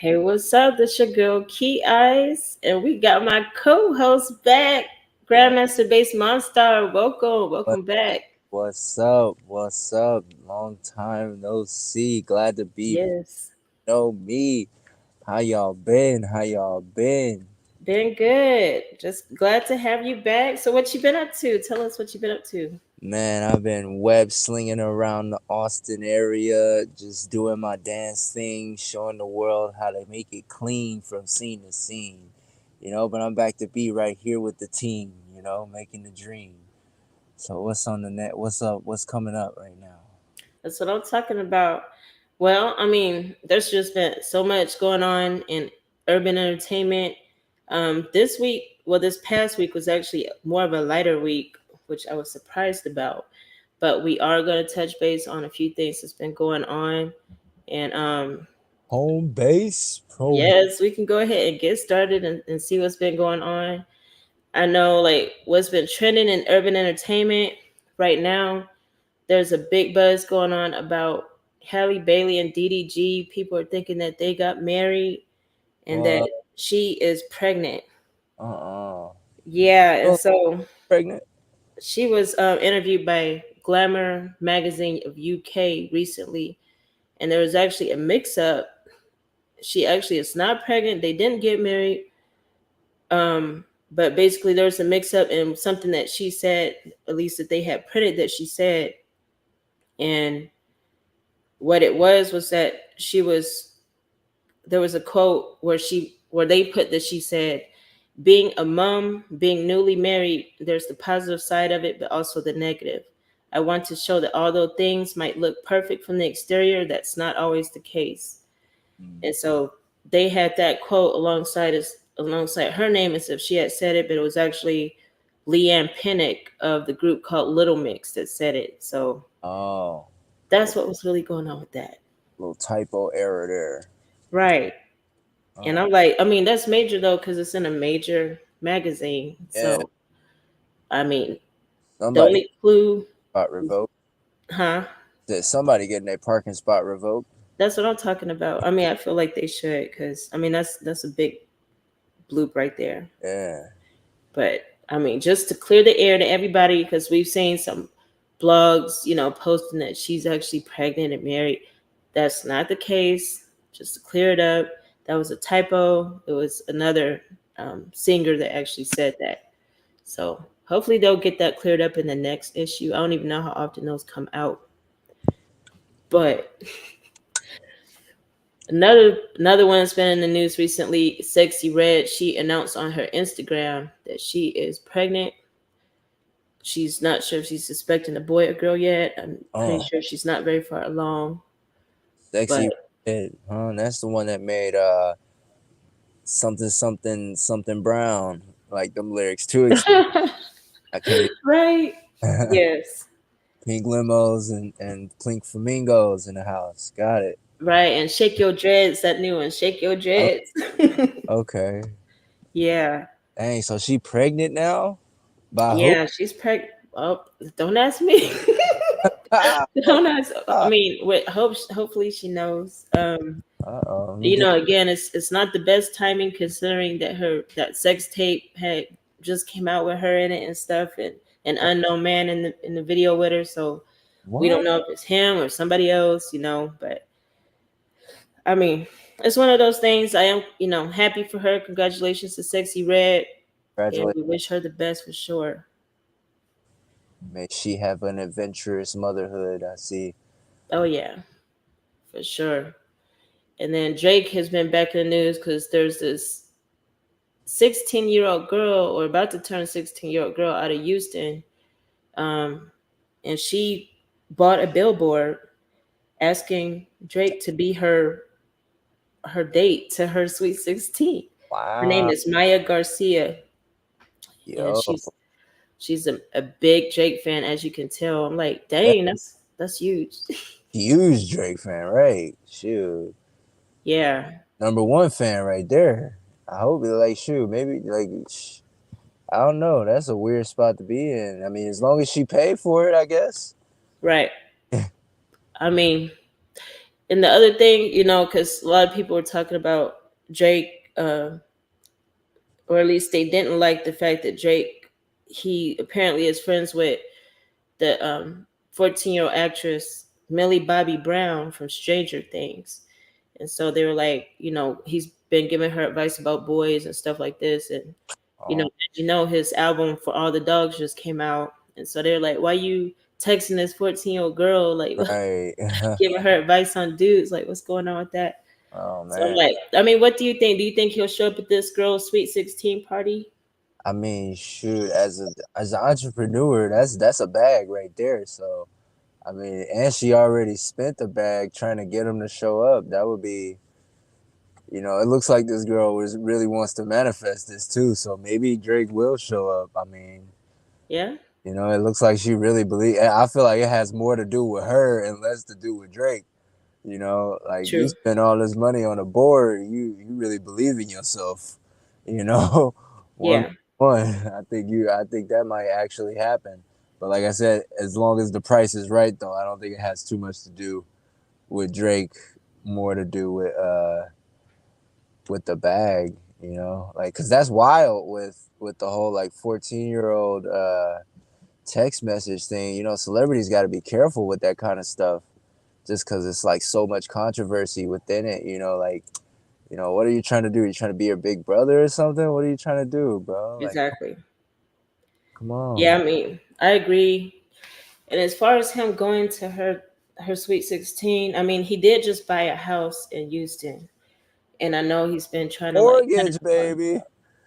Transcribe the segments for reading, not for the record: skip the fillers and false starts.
Hey, what's up? This your girl KeyIce, and we got my co-host back, What Grandmaster Base Monstar. Welcome, what welcome back. what's up? What's up? Long time no see. Glad to be back. Yes, Know me. How y'all been? How y'all been? been good. Just glad to have you back. So, what you been up to? Tell us what you been up to. Man, I've been web slinging around the Austin area, just doing my dance thing, showing the world how to make it clean from scene to scene. But I'm back to be right here with the team, making the dream. So what's on the net? What's up? What's coming up right now? That's what I'm talking about. Well, I mean, there's just been so much going on in urban entertainment. This week, well, this past week was actually more of a lighter week, which I was surprised about. But we are going to touch base on a few things that's been going on. And Home base pro. yes, we can go ahead and get started and see what's been going on. I know, like, what's been trending in urban entertainment right now, there's a big buzz going on about Halle Bailey and DDG. People are thinking that they got married and that What? she is pregnant. Uh-uh. Yeah, and Oh, so pregnant? she was interviewed by Glamour magazine of UK recently, and there was actually a mix-up. She actually is not pregnant. They didn't get married, but basically there was a mix-up in something that she said, at least that they had printed that she said, and what it was that she was there was a quote where they put that she said, being a mom, being newly married, there's the positive side of it, but also the negative. I want to show that although things might look perfect from the exterior, that's not always the case. Mm. And so they had that quote alongside her name as if she had said it, but it was actually Leanne Pinnock of the group called Little Mix that said it. So Oh, that's what was really going on with that. little typo error there. Right. And Oh, I'm like, I mean, that's major though, because it's in a major magazine. yeah. So, I mean, the Somebody only clue, spot revoked. huh? Did somebody getting their parking spot revoked? That's what I'm talking about. I mean, I feel like they should, because I mean, that's a big bloop right there. Yeah. But I mean, just to clear the air to everybody, because we've seen some blogs, posting that she's actually pregnant and married. That's not the case. Just to clear it up, that was a typo. It was another singer that actually said that. So hopefully they'll get that cleared up in the next issue. I don't even know how often those come out. But another one that's been in the news recently, Sexy Red, she announced on her Instagram that she is pregnant. She's not sure if she's suspecting a boy or girl yet. I'm pretty Oh, sure she's not very far along. But sexy red, huh? That's the one that made something something something brown. Like them lyrics too. I can't right. even. Yes. Pink limos and pink flamingos in the house. Got it. Right. And Shake Your Dreads, that new one. Shake Your Oh, Dreads. okay. Yeah. Dang, so she pregnant now? By who? Yeah, she's pregnant. Oh, don't ask me. Don't ask. I mean, with hopefully she knows. Uh-oh. Let me get Again, it's not the best timing considering that that sex tape had just came out with her in it and stuff, and an unknown man in the video with her. So we don't what? know if it's him or somebody else. But I mean, it's one of those things. I am, happy for her. Congratulations to Sexy Red, and Congratulations. we wish her the best for sure. May she have an adventurous motherhood. I see. Oh yeah, for sure. And then Drake has been back in the news because there's this 16-year-old girl, or about to turn 16-year-old girl out of Houston, um, and she bought a billboard asking Drake to be her date to her Sweet 16. Her name Wow. is Maya Garcia, and Yo. she's a big Drake fan, as you can tell. I'm like, That dang, that's huge. huge Drake fan, right? Shoot. Yeah, Number one fan right there. I hope it like shoot. Maybe I don't know. That's a weird spot to be in. I mean, as long as she paid for it, I guess. right. I mean, And the other thing, because a lot of people were talking about Drake, or at least they didn't like the fact that Drake, he apparently is friends with the 14-year-old actress Millie Bobby Brown from Stranger Things. And so they were like, he's been giving her advice about boys and stuff like this. And, Oh, his album For All the Dogs just came out. And so they're like, why you texting this 14-year-old girl? Like, right. giving her advice on dudes. Like, what's going on with that? Oh So I'm man. like, I mean, what do you think? Do you think he'll show up at this girl's Sweet 16 party? I mean, shoot, as an entrepreneur, that's a bag right there. So I mean, and she already spent the bag trying to get him to show up. That would be, it looks like this girl was really wants to manifest this too. So maybe Drake will show up. I mean, Yeah, it looks like she really believes. I feel like it has more to do with her and less to do with Drake. Like you true. spend all this money on a board, you really believe in yourself. You know, one Yeah, one. I think that might actually happen. But like I said, as long as the price is right, though, I don't think it has too much to do with Drake. More to do with the bag. Like because that's wild with the whole like 14-year-old text message thing. Celebrities got to be careful with that kind of stuff just because it's like so much controversy within it. Like what are you trying to do? Are you trying to be your big brother or something? What are you trying to do, bro? Like, exactly. come on. Yeah, I mean, I agree. And as far as him going to her Sweet 16, I mean, he did just buy a house in Houston, and I know he's been trying to like kind of Mortgage, baby.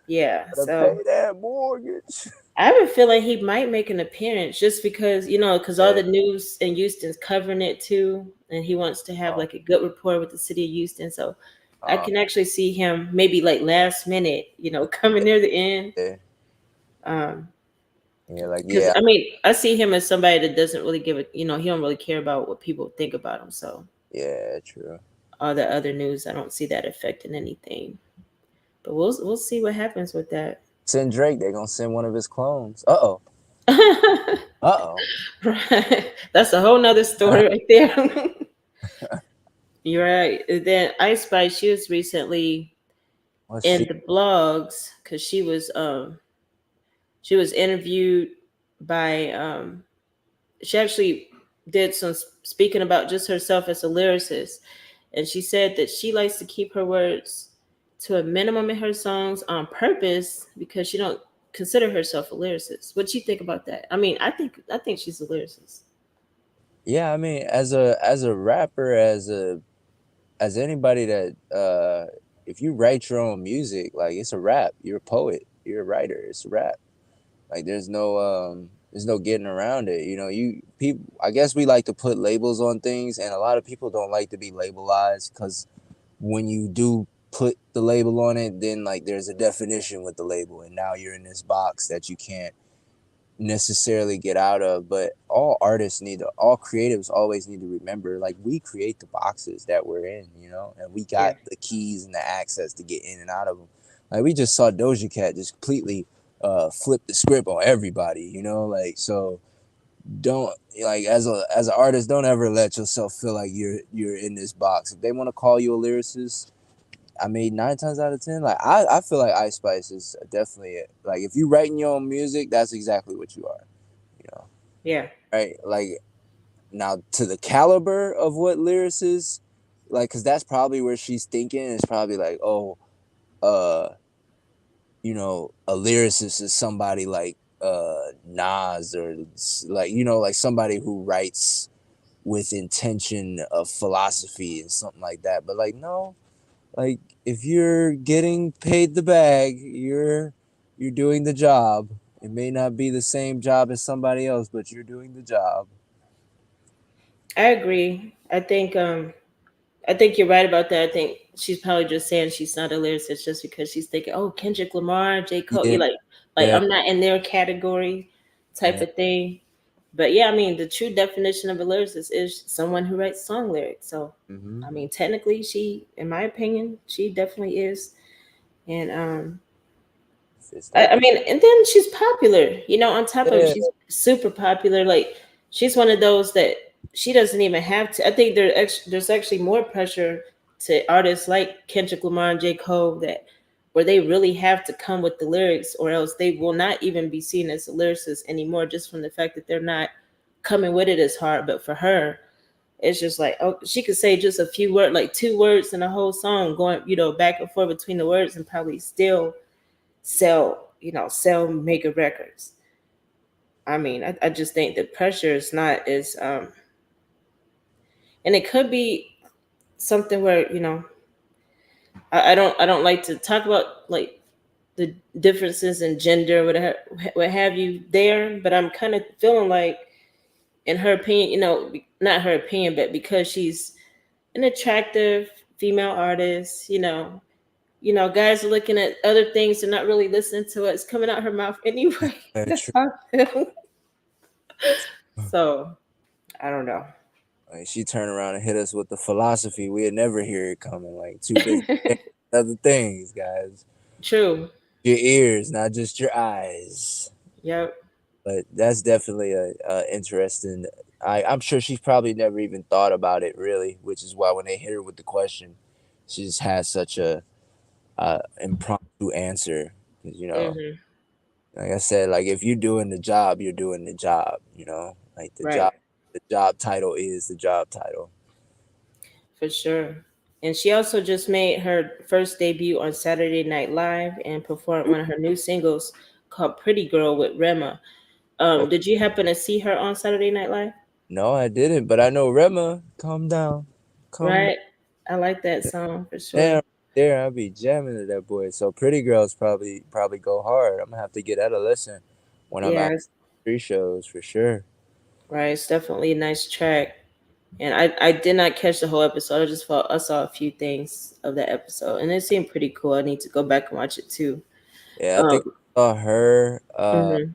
yeah. Gotta pay So that mortgage. I have a feeling he might make an appearance just because because all Yeah. the news in Houston's covering it too, and he wants to have Oh, like a good rapport with the city of Houston. So I oh, can actually see him maybe like last minute, coming near the end. yeah. Um, Yeah, like, because yeah, I mean, I see him as somebody that doesn't really give it. He don't really care about what people think about him. So yeah, true. all the other news, I don't see that affecting anything. But we'll see what happens with that. Send Drake, they're gonna send one of his clones. Uh-oh. Uh-oh. Right. That's a whole nother story right there. You're right. And then Ice Spice, she was recently What's in she? the blogs because she was interviewed by she actually did some speaking about just herself as a lyricist, and she said that she likes to keep her words to a minimum in her songs on purpose because she don't consider herself a lyricist. What do you think about that? I mean, I think she's a lyricist. Yeah, I mean, as a rapper, as anybody that if you write your own music, like it's a rap. You're a poet. You're a writer. It's a rap. Like there's no getting around it. You people. I guess we like to put labels on things, and a lot of people don't like to be labelized because when you do put the label on it, then like there's a definition with the label, and now you're in this box that you can't necessarily get out of. But all creatives always need to remember, like we create the boxes that we're in, and we got Yeah, the keys and the access to get in and out of them. Like we just saw Doja Cat just completely flip the script on everybody, like so don't like as an artist, don't ever let yourself feel like you're in this box. If they want to call you a lyricist, I mean, 9 times out of 10, like I feel like Ice Spice is definitely it. Like if you writing your own music, that's exactly what you are. You know, yeah, right? Like now to the caliber of what lyricists, like, cause that's probably where she's thinking. It's probably like, oh, uh, a lyricist is somebody like Nas or like like somebody who writes with intention of philosophy and something like that. But like no, like if you're getting paid the bag, you're doing the job. It may not be the same job as somebody else, but you're doing the job. I agree. I think you're right about that. I think she's probably just saying she's not a lyricist just because she's thinking, oh, Kendrick Lamar, J. Cole, Yeah, you like yeah, I'm not in their category type yeah. of thing. But yeah, I mean the true definition of a lyricist is someone who writes song lyrics. So Mm-hmm. I mean technically she, in my opinion, she definitely is. And Fits I, that. I mean, and then she's popular, on top of it, Yeah, she's super popular. Like she's one of those that she doesn't even have to. I think there's actually more pressure to artists like Kendrick Lamar and J. Cole that where they really have to come with the lyrics, or else they will not even be seen as a lyricist anymore, just from the fact that they're not coming with it as hard. But for her, it's just like, oh, she could say just a few words, like 2 words in a whole song, going back and forth between the words, and probably still sell mega records. I mean, I just think the pressure is not as and it could be something where I don't like to talk about like the differences in gender, what have you there, but I'm kind of feeling like, in her opinion, not her opinion, but because she's an attractive female artist, guys are looking at other things, they're not really listening to what's coming out her mouth anyway. Very That's true. how I feel. So I don't know. Like she turned around and hit us with the philosophy, we'd never hear it coming. Like too busy other things, guys. True. Your ears, not just your eyes. Yep. But that's definitely a interesting. I'm sure she's probably never even thought about it really, which is why when they hit her with the question, she just has such a impromptu answer. 'Cause, Hmm. like I said, like if you're doing the job, you're doing the job. Like Right. the job title is the job title. For sure. And she also just made her first debut on Saturday Night Live and performed one of her new singles called Pretty Girl with Rema. Oh Did you happen to see her on Saturday Night Live? no, I didn't, but I know Rema. Calm down, calm down. Right. I like that song for sure. Damn, there I'll be jamming to that boy. So Pretty Girls probably go hard. I'm gonna have to get that a listen when I'm Yeah, at free shows for sure. right. It's definitely a nice track. And I did not catch the whole episode. I saw a few things of that episode, and it seemed pretty cool. I need to go back and watch it too. Yeah, I think Um, I saw her. mhm.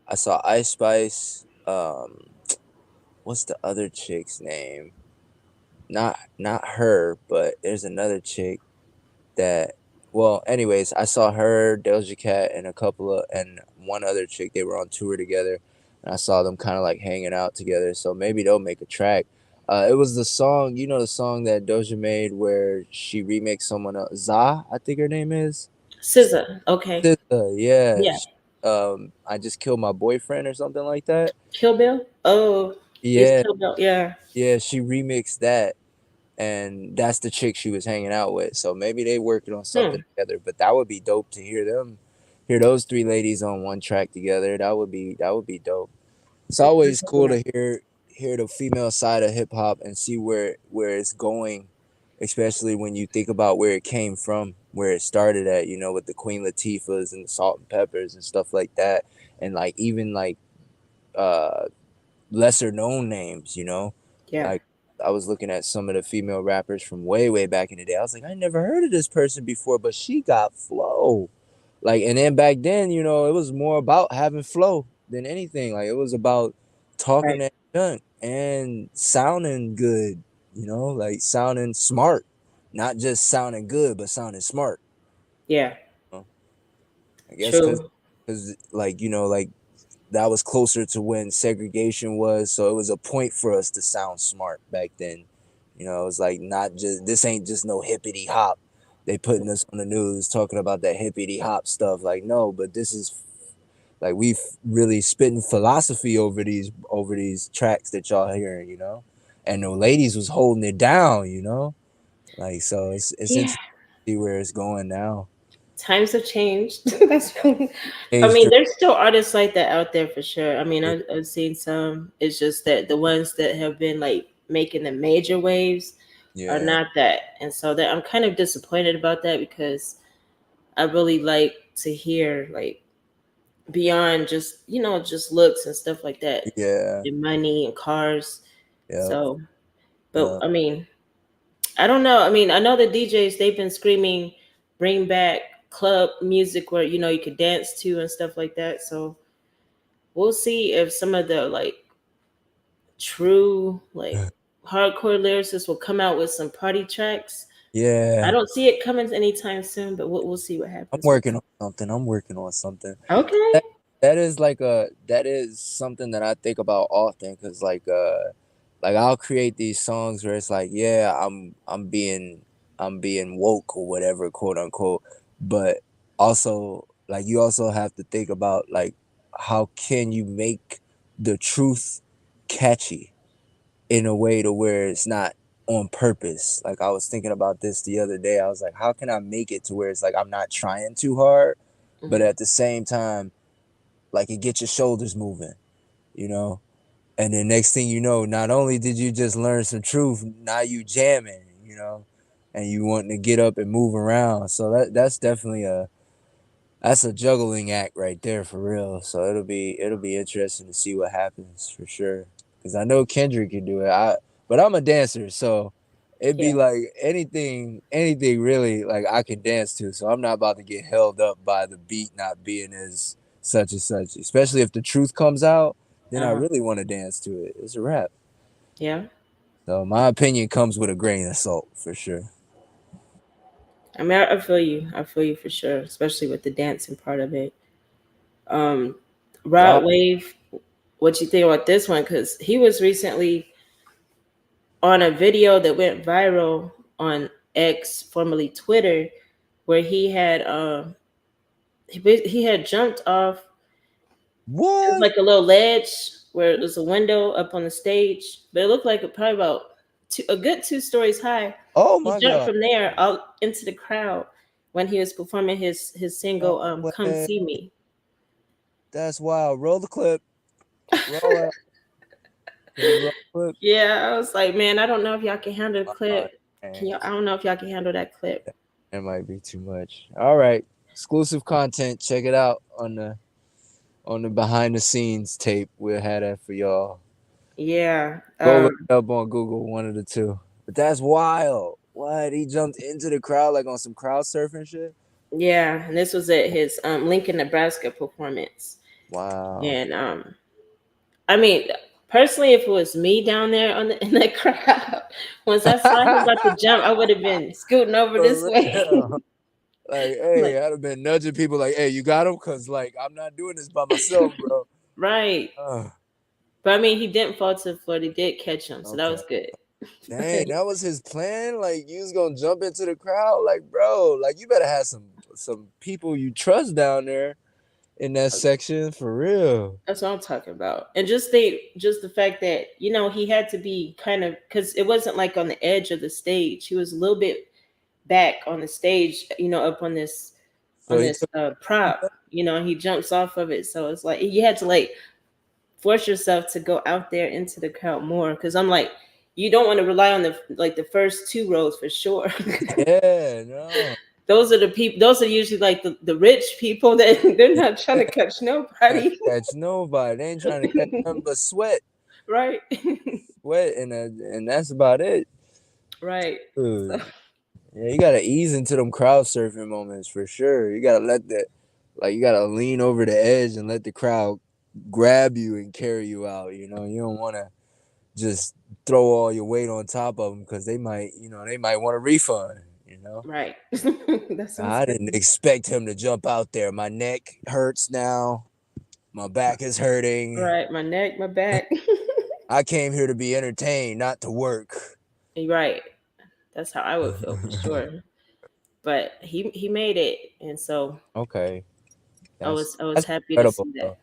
I saw Ice Spice. What's the other chick's name? Not her, but there's another chick that. Well, anyways, I saw her, Doja Cat, and one other chick. They were on tour together, and I saw them kind of like hanging out together. So maybe they'll make a track. It was the song, the song that Doja made where she remixed someone else. Za, I think her name is. SZA. Okay. Yeah. Yeah. I just killed my boyfriend or something like that. Kill Bill. Oh, it's Yeah, Kill Bill. Yeah. yeah. She remixed that, and that's the chick she was hanging out with. So maybe they working on something Hmm. together. But that would be dope to hear those three ladies on one track together. That would be dope. It's always cool Yeah. to hear the female side of hip hop and see where it's going, especially when you think about where it came from, where it started at. With the Queen Latifahs and the Salt and Peppers and stuff like that, and like even like uh lesser known names. Yeah. Like I was looking at some of the female rappers from way back in the day. I was like, I never heard of this person before, but she got flow. Like, and then back then, it was more about having flow than anything. Like, it was about talking Right. that junk and sounding good. Like sounding smart, not just sounding good, but sounding smart. Yeah. You know? I guess True. because like that was closer to when segregation was, so it was a point for us to sound smart back then. It was like not just this ain't just no hippity hop. They putting us on the news talking about that hippity hop stuff. Like no, but this is like we really spitting philosophy over these tracks that y'all hearing. And the ladies was holding it down. Like so it's Yeah. interesting to see where it's going now. Times have changed. That's really, I Age mean, drift, there's still artists like that out there for sure. I mean, yeah, I've seen some. It's just that the ones that have been like making the major waves are yeah, not that. And so that I'm kind of disappointed about that, because I really like to hear like beyond just, just looks and stuff like that, yeah, and money and cars. yeah, So, but yeah. I mean, I don't know. I mean, I know the DJs, they've been screaming, bring back club music where you could dance to and stuff like that. So we'll see if some of the like true like hardcore lyricists will come out with some party tracks. I Yeah, don't see it coming anytime soon, but we'll see what I'm happens with working that. on something. I'm working on something. Okay. That that is something that I think about often because like I'll create these songs where it's like, yeah, I'm being woke or whatever, quote unquote. But also like you also have to think about like how can you make the truth catchy in a way to where it's not on purpose. Like I was thinking about this the other day. I was like, how can I make it to where it's like I'm not trying too hard, but Mhm. at the same time, like it gets your shoulders moving, you know? And then next thing you know, not only did you just learn some truth, now you jamming, you know, and you wanting to get up and move around. So that's definitely that's a juggling act right there for real. So it'll be interesting to see what happens for sure. Cause I know Kendrick can do it. But I'm a dancer, so it'd be Yeah. like anything really like I can dance to. So I'm not about to get held up by the beat not being as such and such. Especially if the truth comes out, then I Uh-huh. really want to dance to it. It's a rap. Yeah. So my opinion comes with a grain of salt for sure. I mean, I feel you. I feel you for sure, especially with the dancing part of it. Um, Y'all, Rod Wave, what you think about this one? Because he was recently on a video that went viral on X, formerly Twitter, where he had jumped off. It was what? like a little ledge where it was a window up on the stage, but it looked like it probably about a good 2 stories high. Oh He my jumped god. from there out into the crowd when he was performing his No single "Come way. See Me." That's wild. Roll the clip. Roll it. Can you roll the clip? Yeah, I was like, man, I don't know if y'all can handle the Oh, clip. Can dang. y'all? I don't know if y'all can handle that clip. That might be too much. All right. Exclusive content. Check it out on the behind the scenes tape. We'll have that for y'all. Yeah, Go look it up on Google, one of the two. But that's wild. What? He jumped into the crowd like on some crowd surfing shit? yeah, and this was at his Lincoln, Nebraska performance, Wow. and I mean, personally, if it was me down there in that crowd, once I saw him about to jump, I would have been scooting over this For way. real. Like, hey, Like, I'd have been nudging people like, hey, you got him? Cause like I'm not doing this by myself, bro. right. Uh, But I mean, he didn't fall to the floor. They did catch him, so that okay. was good. Dang, that was his plan. Like you was gonna jump into the crowd, like bro. Like you better have some people you trust down there in that section for real. That's what I'm talking about. And just the fact that he had to be kind of because it wasn't like on the edge of the stage. He was a little bit back on the stage, up on this So he took. prop. And he jumps off of it. So it's like you had to like force yourself to go out there into the crowd more. Because I'm like, you don't want to rely on the first 2 rows for sure. Yeah, no, Those are the people. Those are usually like the rich people that they're not trying to catch trying to nobody, catch nobody. They ain't trying to catch nothing but sweat, right? sweat, and that's about it. Right. So, Dude. Yeah, you gotta ease into them crowd surfing moments for sure. You gotta let that, like, you gotta lean over the edge and let the crowd grab you and carry you out. You don't want to just throw all your weight on top of them because they might want a refund. right. That sounds I good. didn't expect him to jump out there. My neck hurts now. My back is hurting. Right. My neck, my back. I came here to be entertained, not to work. Right. That's how I would feel for sure. But he made it, and so Okay, I that's was I was that's happy to incredible, see that. though.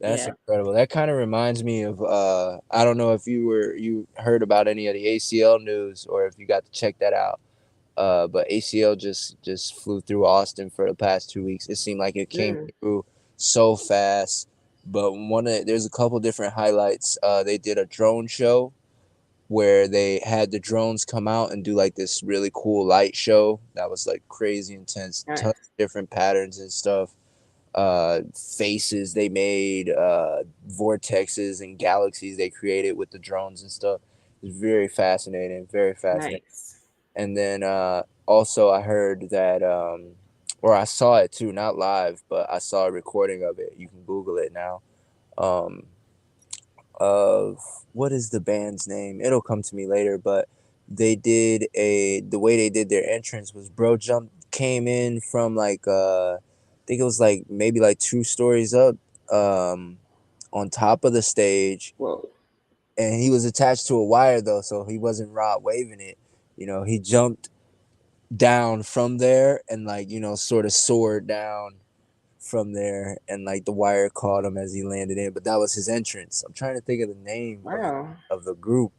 That's Yeah. incredible. That kind of reminds me of I don't know if you heard about any of the ACL news or if you got to check that out. But ACL just flew through Austin for the past 2 weeks. It seemed like it came Mm, through so fast. But there's a couple different highlights. They did a drone show where they had the drones come out and do like this really cool light show that was like crazy intense, nice. tons of different patterns and stuff. Faces they made, vortexes and galaxies they created with the drones and stuff. It's very fascinating, very fascinating. Nice. And then also I heard that, or I saw it too, not live, but I saw a recording of it. You can Google it now. Um, of what is the band's name? It'll come to me later, but the way they did their entrance was bro came in from like I think it was like maybe like 2 stories up, um on top of the stage, Whoa. and he was attached to a wire though, so he wasn't rod waving it. He jumped down from there and like sort of soared down from there, and like the wire caught him as he landed in. But that was his entrance. I'm trying to think of the name of Wow. the group.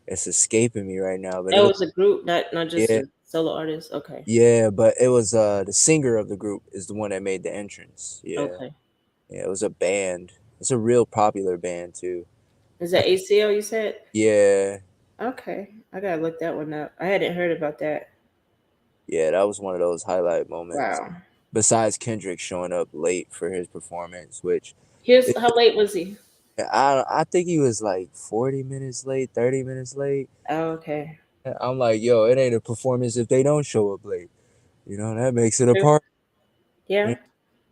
It's escaping me right now, but That it was was a group, not just yeah. a solo artist. Okay. Yeah, but it was the singer of the group is the one that made the entrance. Yeah. Okay. Yeah, it was a band. It's a real popular band too. Is I that think ACL you said? yeah. Okay. I gotta look that one up. I hadn't heard about that. Yeah, that was one of those highlight moments. Wow. Besides Kendrick showing up late for his performance, which Here's it, how late was he? I think he was like 40 minutes late, 30 minutes late. Oh, okay. I'm like, yo, it ain't a performance if they don't show up late. That makes it a True. party. Yeah.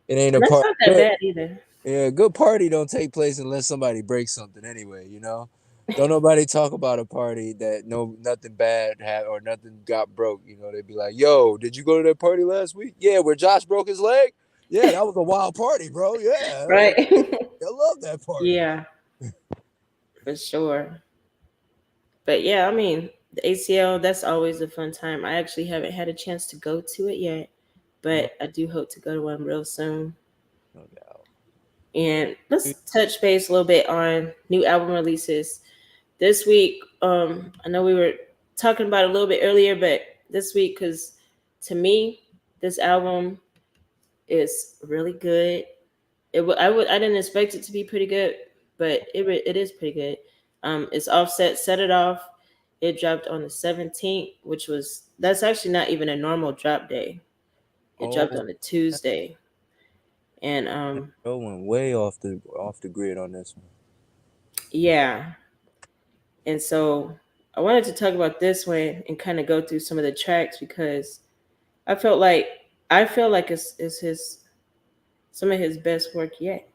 It ain't a And that's party. not that bad either. Yeah, good party don't take place unless somebody breaks something anyway. Don't nobody talk about a party that nothing bad had or nothing got broke. They'd be like, yo, did you go to that party last week? Yeah, where Josh broke his leg? Yeah, that was a wild party, bro. Yeah. Right? I love that party. Yeah, for sure. But yeah, I mean, the ACL, that's always a fun time. I actually haven't had a chance to go to it yet, No, but I do hope to go to one real soon. no doubt. And let's touch base a little bit on new album releases. This week, I know we were talking about it a little bit earlier, but this week, because to me, this album is really good. I didn't expect it to be pretty good, but it is pretty good. It's Offset, Set It Off. It dropped on the 17th, that's actually not even a normal drop day. It dropped Oh, on a Tuesday, and bro went way off the grid on this one. yeah, and so I wanted to talk about this one and kind of go through some of the tracks because I felt like I feel like it's his some of his best work yet.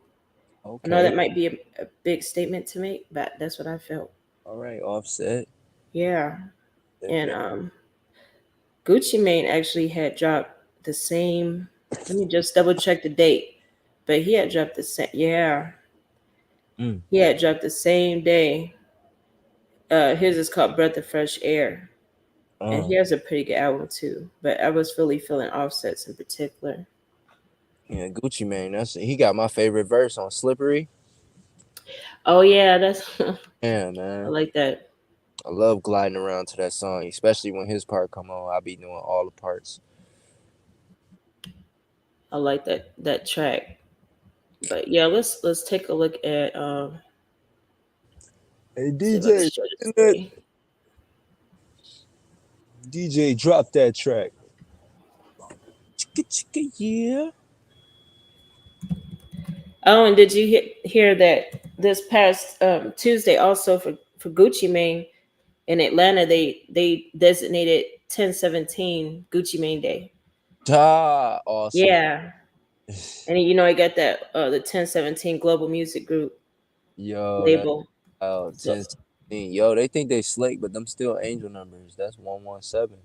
I know Okay. that might be a big statement to make, but that's what I felt. All right, Offset. Yeah. And Okay. Gucci Mane actually had dropped the same. Let me just double check the date. But he had dropped the same. Yeah, Mm. he had dropped the same day. His is called Breath of Fresh Air, and he Oh, has a pretty good album too. But I was really feeling Offsets in particular. yeah, Gucci Mane. He got my favorite verse on Slippery. Oh yeah, that's Yeah, I man. like that. I love gliding around to that song, especially when his part come on. I be doing all the parts. I like that track. But yeah, let's take a look at Hey see if I can DJ, show the screen. DJ, drop that track. Chicka chicka yeah. Oh, and did you hear that this past Tuesday also for Gucci Mane in Atlanta they designated 10/17 Gucci Mane Day. Ah, awesome. Yeah, and I got that the 10/17 Global Music Group Yo, that label. So 10, 16. Yo, they think they slick, but them still angel numbers. That's 117.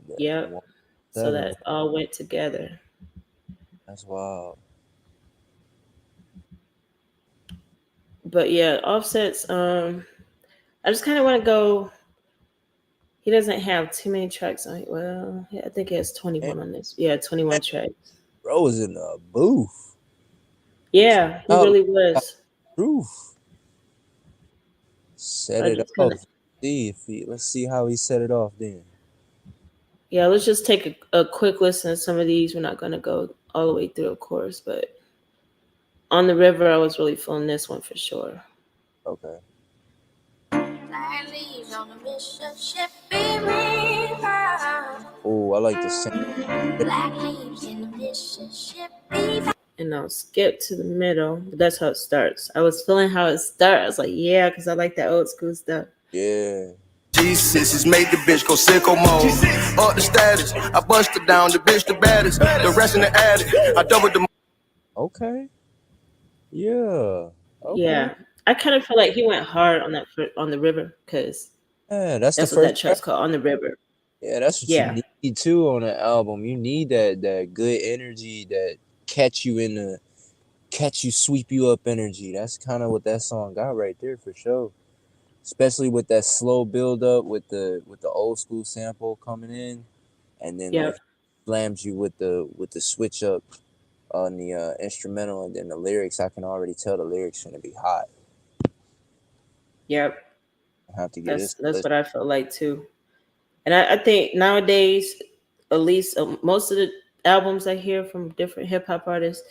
That's yep, so 117. that all went together. That's wild. But yeah, Offset's I just kind of want to go. He doesn't have too many tracks on it. Well, yeah, I think he has Man, 21 on this. Yeah, 21 tracks. bro was in the booth. Yeah, he Out really was. roof. Set I it just kind of off. Let's see how he set it off then. Yeah, let's just take a quick listen to some of these. We're not going to go all the way through, of course, but on the river, I was really feeling this one for sure. Okay. Oh, I like the sound. And I'll skip to the middle, but that's how it starts. I was feeling how it starts. I was like, yeah, because I like that old school stuff. Yeah. G6 made the bitch go sicko mode. Up the status, I busted down the bitch the baddest. The rest in the attic, I doubled the. Okay. Yeah. Okay. Yeah, I kind of feel like he went hard on on the river because Yeah, that's the that's what first that track. track's called, on the river. Yeah, that's what Yeah, you need too on an album. You need that good energy that catch you, sweep you up energy. That's kind of what that song got right there for sure. Especially with that slow build up with the old school sample coming in, and then Yep. like slams you with the switch up on the instrumental, and then the lyrics. I can already tell the lyrics gonna be hot. Yep. I have to get That's this. that's what I felt like too. And I think nowadays, at least most of the albums I hear from different hip hop artists,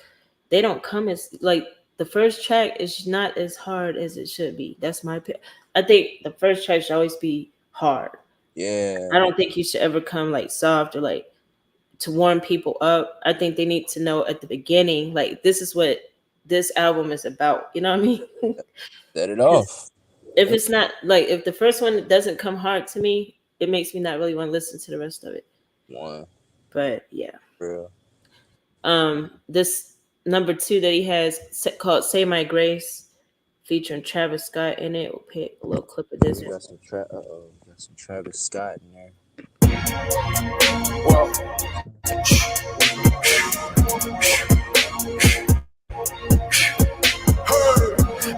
they don't come as like the first track is not as hard as it should be. That's my opinion. I think the first track should always be hard. I Yeah, don't think you should ever come like soft or like to warm people up. I think they need to know at the beginning, like this is what this album is about. You know what I mean? set it Because off. if it's not like if the first one doesn't come hard to me, it makes me not really want to listen to the rest of it. One, But yeah, real. this number two that he has called "Say My Grace," featuring Travis Scott in it. We'll pick a little clip of Yeah, this we one. got some Travis Scott in there. Well,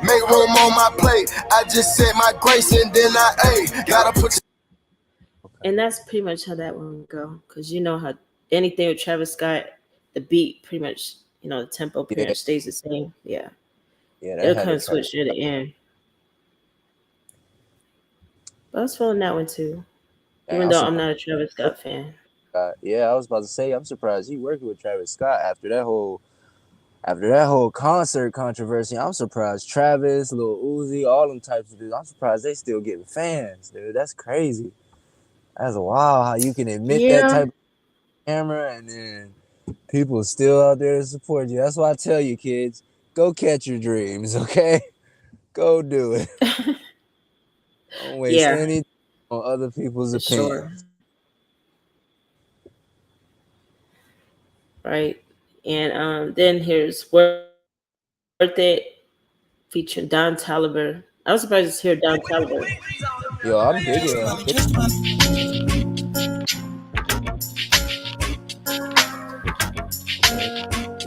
make room on my plate. I just said my grace and then I ate. Gotta put. Okay. And that's pretty much how that one go. Cause you know how anything with Travis Scott, the beat pretty much, the tempo pretty Yeah, much stays the same. Yeah. yeah, that It'll had kind a of track. switch near the end. But I was feeling that one too. Dang, Even I'm though I'm surprised. not a Travis Scott fan. Yeah, I was about to say, I'm surprised he working with Travis Scott after that whole concert controversy. I'm surprised Travis, Lil Uzi, all them types of dudes. I'm surprised they still getting fans, dude. That's crazy. That's wild how you can admit that Yeah. type of camera and then people still out there to support you. That's why I tell you, kids, go catch your dreams, okay? Go do it. Don't waste Yeah, any time on other people's for sure. opinions. Right. And then here's Worth It featuring Don Toliver. I was surprised to hear Don Toliver. Yo, I'm digging it. I'm digging it.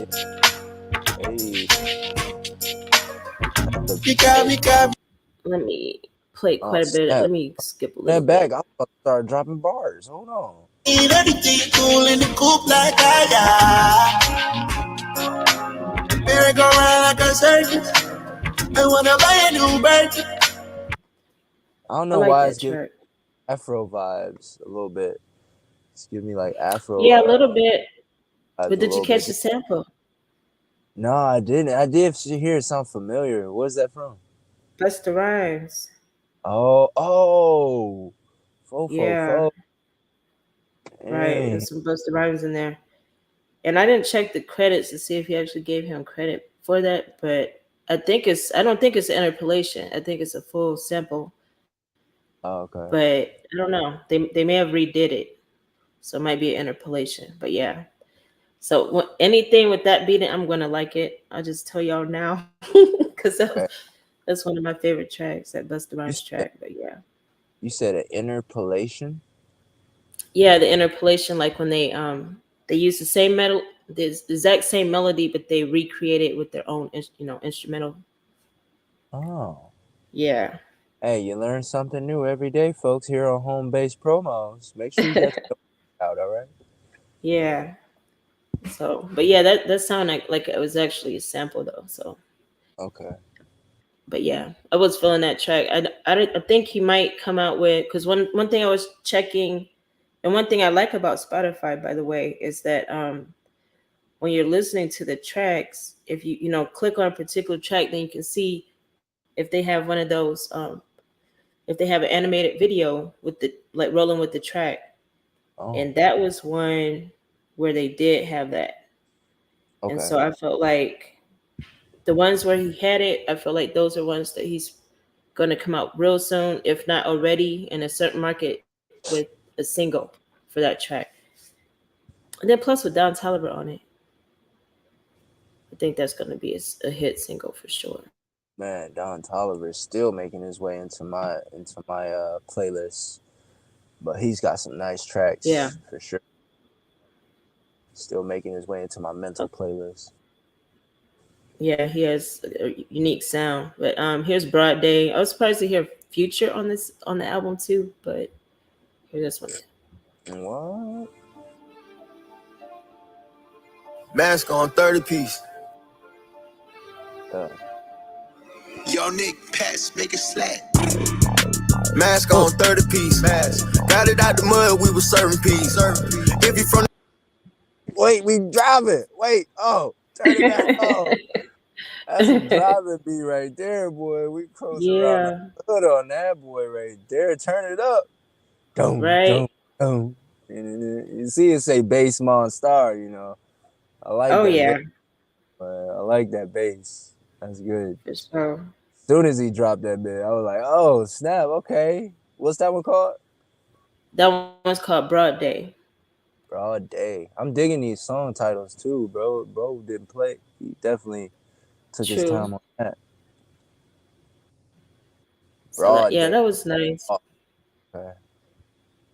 Okay. Yeah. Hey, that's a Let me play oh quite a bit. snap. Let me skip a little That back, bit. I'm about to start dropping bars. Hold on. Ain't everything cool in the coop like I Merry go round like a circus. I wanna buy a new bird. I don't I know like why that it's giving track. Afro vibes a little bit. It's giving me like Afro Yeah, a little bit. vibes But a did you little bit. catch the sample? No, I didn't. I did hear it sound familiar. Where's that from? Busta Rhymes. Oh, Yeah, fo. right. Dang. There's some Busta Rhymes in there. And I didn't check the credits to see if he actually gave him credit for that, but I don't think it's an interpolation. I think it's a full sample. Oh, okay. But I don't know. They may have redid it. So it might be an interpolation. But yeah. So anything with that beat, I'm gonna like it. I'll just tell y'all now, because Okay. that's one of my favorite tracks, that Busta You Rhymes said track. But yeah, you said an interpolation. yeah, the interpolation, like when they use the same metal, the exact same melody, but they recreate it with their own instrumental. Oh. Yeah, Hey, you learn something new every day, folks, here on Home Base Promos. Make sure you got your out, all right? yeah. So, but yeah, that sounded like it was actually a sample though. So, Okay. but yeah, I was feeling that track. I think he might come out with, because one thing I was checking, and one thing I like about Spotify, by the way, is that when you're listening to the tracks, if you click on a particular track, then you can see if they have one of those if they have an animated video with the like rolling with the track, Oh, and that was one where they did have that, and okay. so I felt like the ones where he had it, I feel like those are ones that he's going to come out real soon, if not already, in a certain market with a single for that track. And then plus with Don Toliver on it, I think that's going to be a hit single for sure. Man, Don Toliver is still making his way into my playlist, but he's got some nice Yeah. tracks for sure. Still making his way into my mental playlist. Yeah, he has a unique sound. But here's Broad Day. I was surprised to hear Future on the album too, but here's this one. What? Mask on 30 piece. Uh, Yo, Nick, pass, make it slack. Mask on 30 piece. Mask. Got it out the mud, we was serving peas. If you from Wait, we driving. Wait, turn it back on. That's a driving beat right there, boy. We cruising around the Yeah, hood on that boy right there. Turn it up. Dum, right. dum, dum. You see it say bass Monstar, you know. I like Oh that bass. yeah, I like that bass. That's good. for sure. As soon as he dropped that bit, I was like, oh, snap, okay. What's that one called? That one's called Broad Day. Broad Day. I'm digging these song titles too, bro. Bro didn't play. He definitely took his True. time on that. So that, Broad yeah, Day. that was nice. Oh, okay.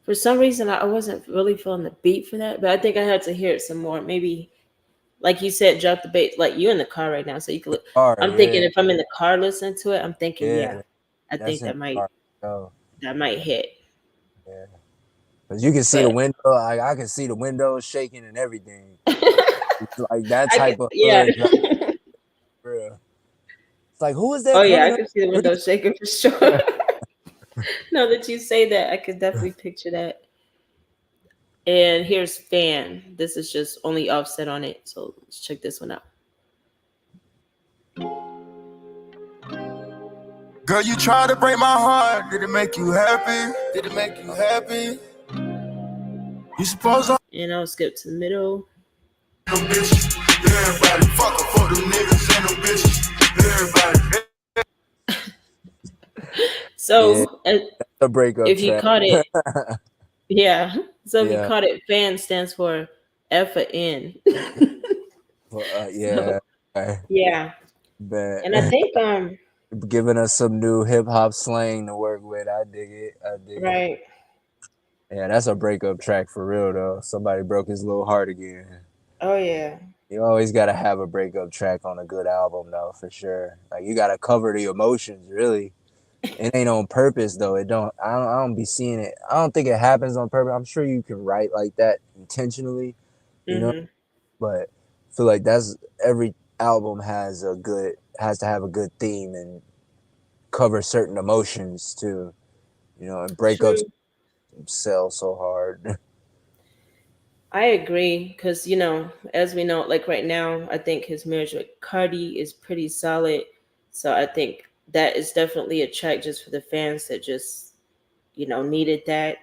For some reason, I wasn't really feeling the beat for that, but I think I had to hear it some more. Maybe, like you said, drop the bass. Like you in the car right now, so you could. Car, I'm thinking yeah. if I'm in the car listening to it, I'm thinking, yeah, Yeah. I That's think in the car. Oh, that might hit. yeah. Because you can see the But window. I can see the windows shaking and everything. It's like that I could, type of yeah. hood drop, for real. It's like, who is Oh that yeah, I coming up could see the the window shaking for sure. street? Now that you say that, I could definitely picture that. And here's Fan. This is just only Offset on it, so let's check this one out. girl, you tried to break my heart. Did it make you happy? Did it make you happy? You suppose I'm And I'll skip to the middle. no bitch. Everybody fuck them, fuck them niggas and them bitches. Everybody. Yeah, So a breakup if you track. caught it, yeah. So if you Yeah. caught it, Fan stands for F a N. Well, So yeah. Okay. yeah, and I Bet. think Giving us some new hip hop slang to work with. I dig it. I dig it. right. Yeah, that's a breakup track for real though. Somebody broke his little heart again. Oh yeah, You always gotta have a breakup track on a good album though, for sure. Like you gotta cover the emotions, really. It ain't on purpose though. It don't. I don't be seeing it. I don't think it happens on purpose. I'm sure you can write like that intentionally, you know. hmm But I feel like that's every album has to have a good theme and cover certain emotions too, you know. And breakups true. sell so hard. I agree because as we know, like right now, I think his marriage with Cardi is pretty solid. So I think that is definitely a track just for the fans that just needed that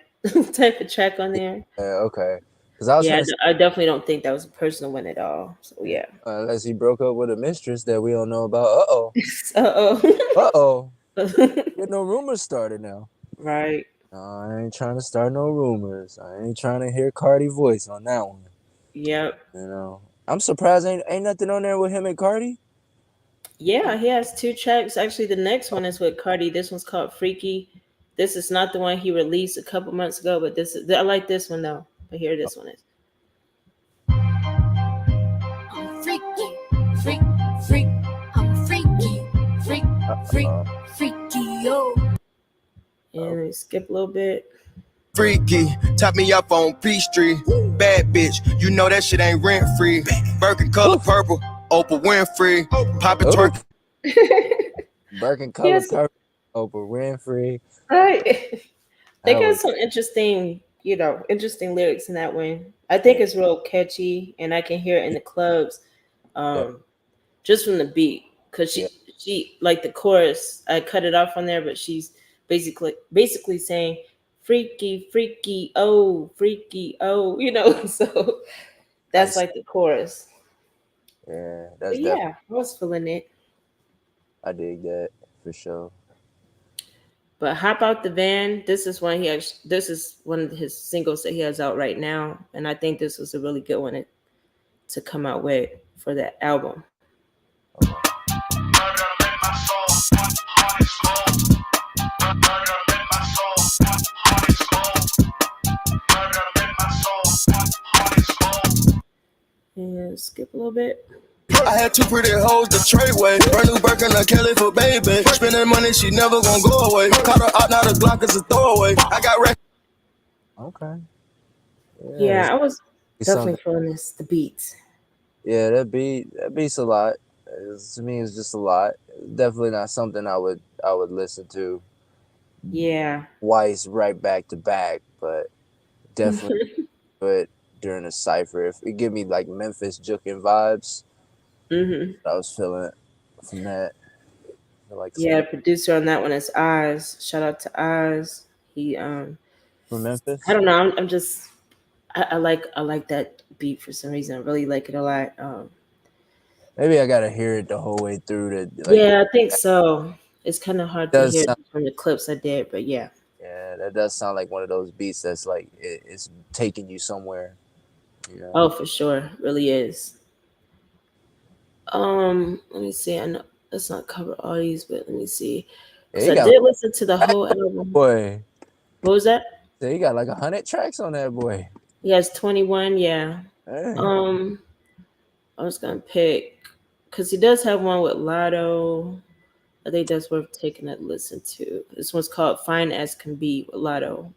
type of track on there. Okay, because I was Yeah, gonna say, I definitely don't think that was a personal one at all. So yeah. unless he broke up with a mistress that we don't know about. Uh Uh-oh. oh. Get no rumors started now. Right. No, I ain't trying to start no rumors. I ain't trying to hear Cardi voice on that one. Yep. You know, I'm surprised ain't nothing on there with him and Cardi. Yeah, he has two tracks. Actually, the next one is with Cardi. This one's called Freaky. This is not the one he released a couple months ago, but I like this one though. But here this one is. I'm freaky, freak, freak. I'm freaky, freak, freak, freaky, yo. And let me skip a little bit. Freaky, top me up on Peachtree. Bad bitch, you know that shit ain't rent free. Birkin color purple, Oprah Winfrey. Pop it twerk. Birkin color Yes. purple, Oprah Winfrey. Right. They That got was some interesting lyrics in that one. I think it's real catchy, and I can hear it in the clubs, just from the beat. Cause she like the chorus. I cut it off on there, but she's basically saying, "Freaky, freaky, oh, freaky, oh," So that's like the chorus. yeah, But that's definitely. yeah, I was feeling it. I dig that for sure. But Hop Out the Van, this is one of his singles that he has out right now. And I think this was a really good one to come out with for that album. And skip a little bit. I had two pretty hoes to trade with. Brand new Birkin, a Kelly for baby. Spending money, she never gon' go away. Caught her out, now the Glock is a throwaway. I got wrecked. Okay. Yeah, Yeah, I was it's something. definitely feeling this. The beats. Yeah, that beats a lot. To me, it's just a lot. Definitely not something I would listen to Yeah. twice right back to back, but definitely do it during a cipher. If it give me like Memphis juking vibes, hmm I was feeling it from that. Like Yeah, some the producer on that one is Oz. Shout out to Oz. He from I Memphis. don't know. I'm just I like that beat for some reason. I really like it a lot. Maybe I gotta hear it the whole way through to like. Yeah, I think so. It's kind of hard to Does hear sound, from the clips I did, but yeah. yeah, that does sound like one of those beats that's like it's taking you somewhere. You know. Oh, for sure, really is. Let me see. I know let's not cover all these, but let me see. Yeah, Because he I got did listen to the whole album. boy. What was that? Yeah, he got like 100 tracks on that boy. He has 21. Yeah. Dang. Um, I was gonna pick because he does have one with Lotto. I think that's worth taking a listen to. This one's called "Fine as Can Be" with Lotto.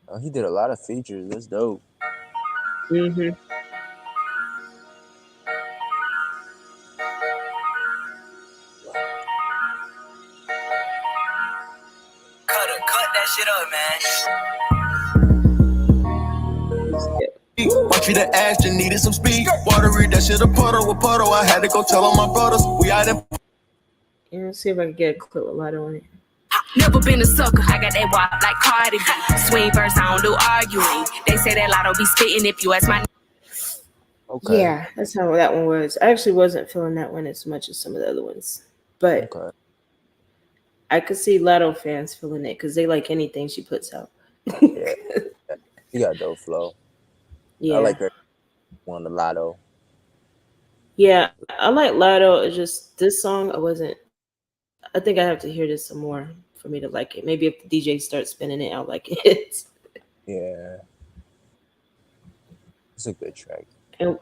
Oh, he did a lot of features. That's dope. Mm-hmm. Cut that shit up, Skip. man. Want you to ask, you needed some speed. Water read that shit a puddle with puddle. I had to go tell all my brothers. We out in. Yeah, let's see if I can get a clip with Lotto on it. Never been a sucker. I got that walk like Cardi B. Swing verse, I don't do arguing. They say that Lotto be spitting if you ask my. Okay. Yeah, that's how that one was. I actually wasn't feeling that one as much as some of the other ones, but Okay. I could see Lotto fans feeling it because they like anything she puts out. Yeah. He got dope flow. I Yeah, like her on the Lotto. yeah, I like Lotto. It's just this song, I wasn't. I think I have to hear this some more for me to like it. Maybe if the DJ starts spinning it, I'll like it. Yeah. It's a good track. And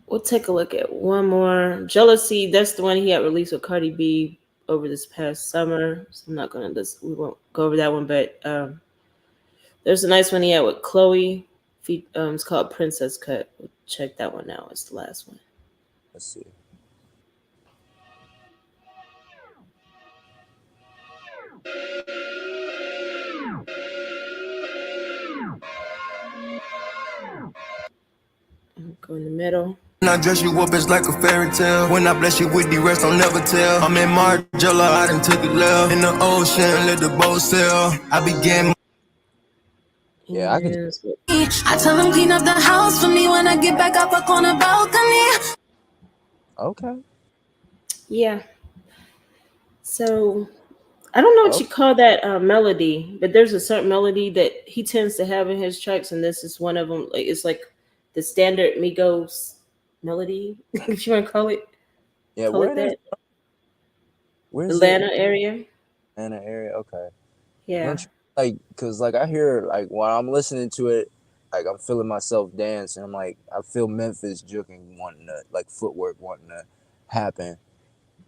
we'll take a look at one more. Jealousy, that's the one he had released with Cardi B over this past summer. So I'm not gonna listen, we won't go over that one, but there's a nice one he had with Chloe. It's called Princess Cut. We'll check that one out. It's the last one. Let's see. I'll go in the middle. When I dress you up, it's like a fairy tale. When I bless you with the rest, I'll never tell. I'm in Margiela, I done took it left. In the ocean, let the boat sail. I began. Yeah, I could. And I tell them clean up the house for me when I get back up on the balcony. Okay. yeah. So I don't know what Oh, you call that melody, but there's a certain melody that he tends to have in his tracks, and this is one of them. Like it's like the standard Migos melody, if you want to yeah. call it Where is? that. Where's Atlanta it? area. Atlanta area. Okay. Yeah. Like, cause like I hear like while I'm listening to it, like I'm feeling myself dance, and I'm like I feel Memphis juking wanting to like footwork wanting to happen,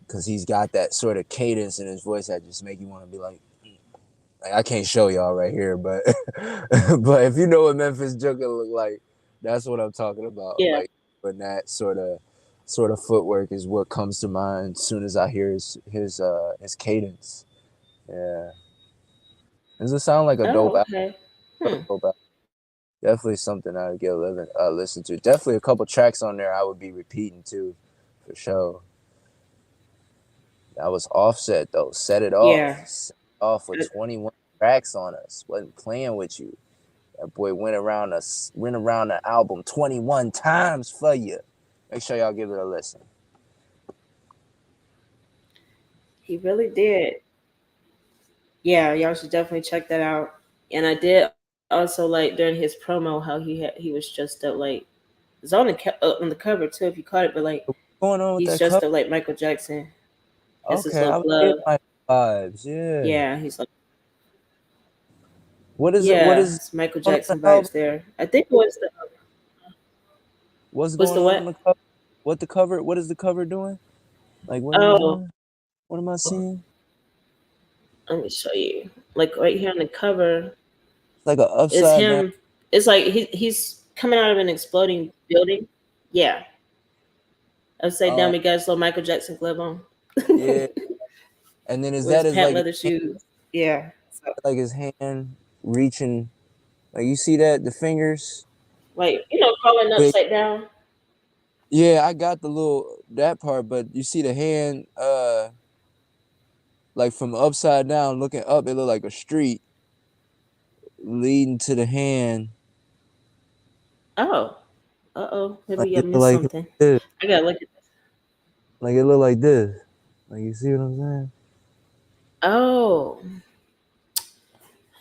cause he's got that sort of cadence in his voice that just make you want to be like I can't show y'all right here, but but if you know what Memphis juking look like, that's what I'm talking about. Yeah. Like when that sort of footwork is what comes to mind as soon as I hear his cadence. Yeah. Does it sound like a dope Oh, album? okay. Hmm. Definitely something I would get listen to. Definitely a couple tracks on there I would be repeating too, for sure. That was Offset though. Set it off. Yeah. Set it off with 21 tracks on us. Wasn't playing with you. That boy went around the album 21 times for you. Make sure y'all give it a listen. He really did. Yeah, y'all should definitely check that out. And I did also like during his promo how he was dressed up like it's on the cover too if you caught it, but like What's going on with he's that dressed cover? up like Michael Jackson. Has his Okay, I little was getting glove. my vibes. Yeah. Yeah, he's like What is it? What yeah, is it's Michael on the Jackson album? vibes there. I think it was What's was going the on what? the cover? what the cover? What is the cover doing? Like, what is it Oh, doing? What am I seeing? let me show you. Like right here on the cover It's like an is upside down. him. It's like he's coming out of an exploding building. Yeah, upside down. Oh We got his little Michael Jackson glove on yeah. And then is with that his his pant like leather shoes. Yeah. So his hand reaching? Like you see that the fingers? like crawling But upside down. yeah, I got the little that part, but you see the hand like from upside down looking up, it looked like a street leading to the hand. Oh, Like maybe I it looked missed like something. this. I gotta look at this. Like it looked like this. Like you see what I'm saying? Oh,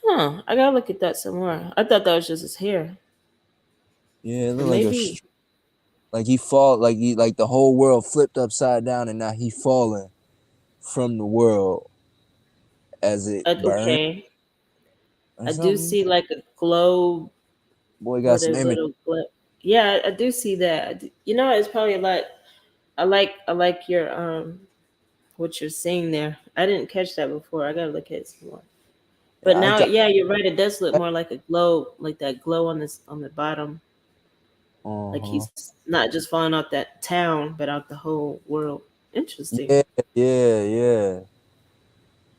huh. I gotta look at that some more. I thought that was just his hair, Yeah, it but looked like a maybe. like he fall like the whole world flipped upside down and now he falling from the world as it burned Okay, or I do something. see like a globe Boy got with a some image. little globe. Yeah, I do see that. It's probably a lot. I like your what you're seeing there. I didn't catch that before. I gotta look at it some more. But Yeah, now, yeah, you're right. It does look more like a globe, like that glow on the bottom. Like uh-huh. he's not just falling out that town, but out the whole world. Interesting. Yeah, yeah.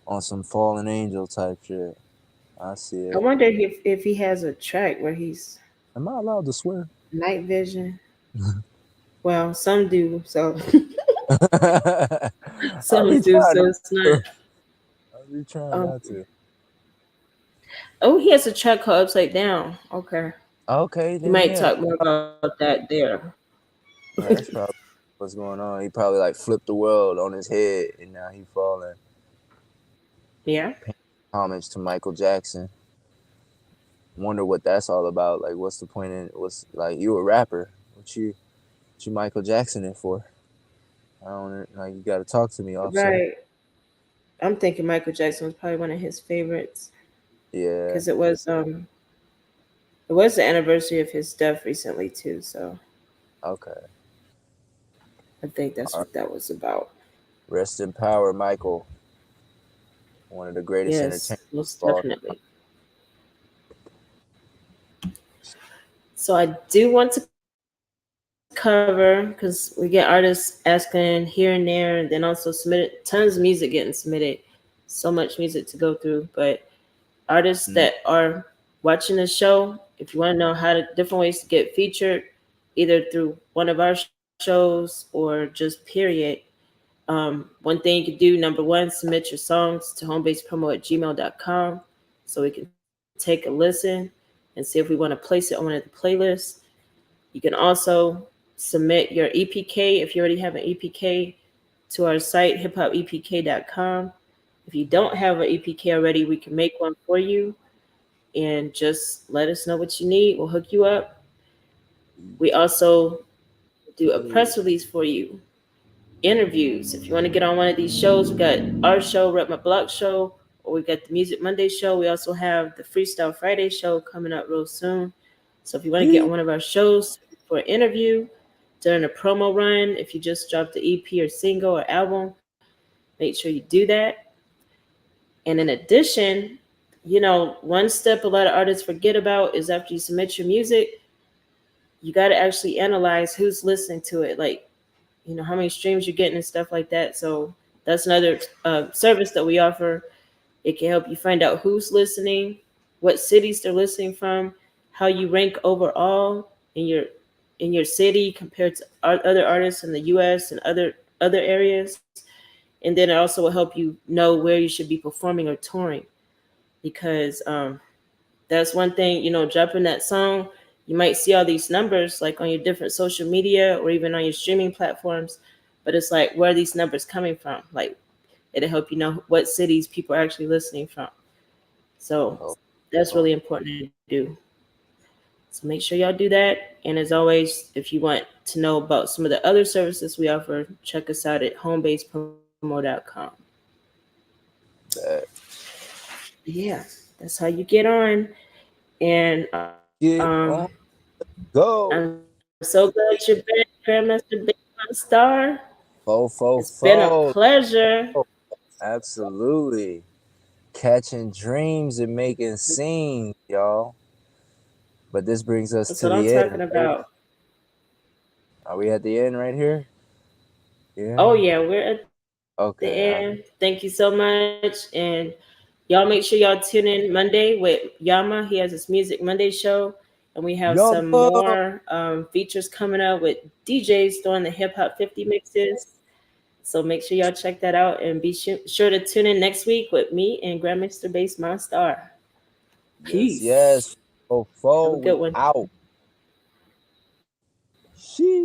On some fallen angel type shit. I see I it. wonder if he has a track where he's Am I allowed to swear? night vision. Well, some do, so I'll some be do, trying so not it's not. to. I'll be trying Um, not to. oh, he has a track called Upside Down. Okay, Okay, you then might yeah. talk more about that there. Yeah, that's probably what's going on. He probably like flipped the world on his head and now he falling. Yeah. Paying homage to Michael Jackson. Wonder what that's all about. Like what's the point in what's like you a rapper. What you Michael Jackson it for? I don't like you gotta talk to me, officer. Right. I'm thinking Michael Jackson was probably one of his favorites Yeah. because it was the anniversary of his death recently too. So Okay. I think that's All right. what that was about. Rest in power, Michael. One of the greatest Yes, entertainers most of all definitely. So I do want to cover because we get artists asking here and there, and then also submitted tons of music getting submitted. So much music to go through, but artists time. that are watching the show, if you want to know how to different ways to get featured, either through one of our shows or just period. One thing you can do, number one, submit your songs to homebasepromo@gmail.com so we can take a listen and see if we want to place it on one of the playlists. You can also submit your EPK if you already have an EPK to our site, hiphopepk.com. If you don't have an EPK already, we can make one for you and just let us know what you need. We'll hook you up. We also do a press release for you, interviews. If you want to get on one of these shows, we got our show, Rep My Block show, or we got the Music Monday show. We also have the Freestyle Friday show coming up real soon. So if you want to get on one of our shows for an interview during a promo run, if you just dropped the EP or single or album, make sure you do that. And in addition, one step a lot of artists forget about is after you submit your music, you got to actually analyze who's listening to it. Like, how many streams you're getting and stuff like that. So that's another service that we offer. It can help you find out who's listening, what cities they're listening from, how you rank overall in your city compared to other artists in the U.S. and other areas. And then it also will help you know where you should be performing or touring, because that's one thing. Dropping that song, you might see all these numbers like on your different social media or even on your streaming platforms, but it's like, where are these numbers coming from? Like, it'll help you know what cities people are actually listening from. So Oh, that's oh, really important to do. So make sure y'all do that. And as always, if you want to know about some of the other services we offer, check us out at homebasepromo.com. that. Yeah, that's how you get on. And Get on I'm go. so glad you're back, Grandmaster Big Pop. Monstar. It's been a pleasure. Absolutely. Catching dreams and making scenes, y'all. But this brings us That's to what I'm the end, talking right? about. Are we at the end right here? Oh Yeah. yeah, we're at the Okay. end. Thank you so much. And y'all make sure y'all tune in Monday with Yama. He has his Music Monday show. And we have Yo, some more features coming up with DJs doing the Hip Hop 50 mixes. So make sure y'all check that out and be sure to tune in next week with me and Grandmaster Bass Monstar. yes, yes. Peace. Have a We good one. out. Sheesh.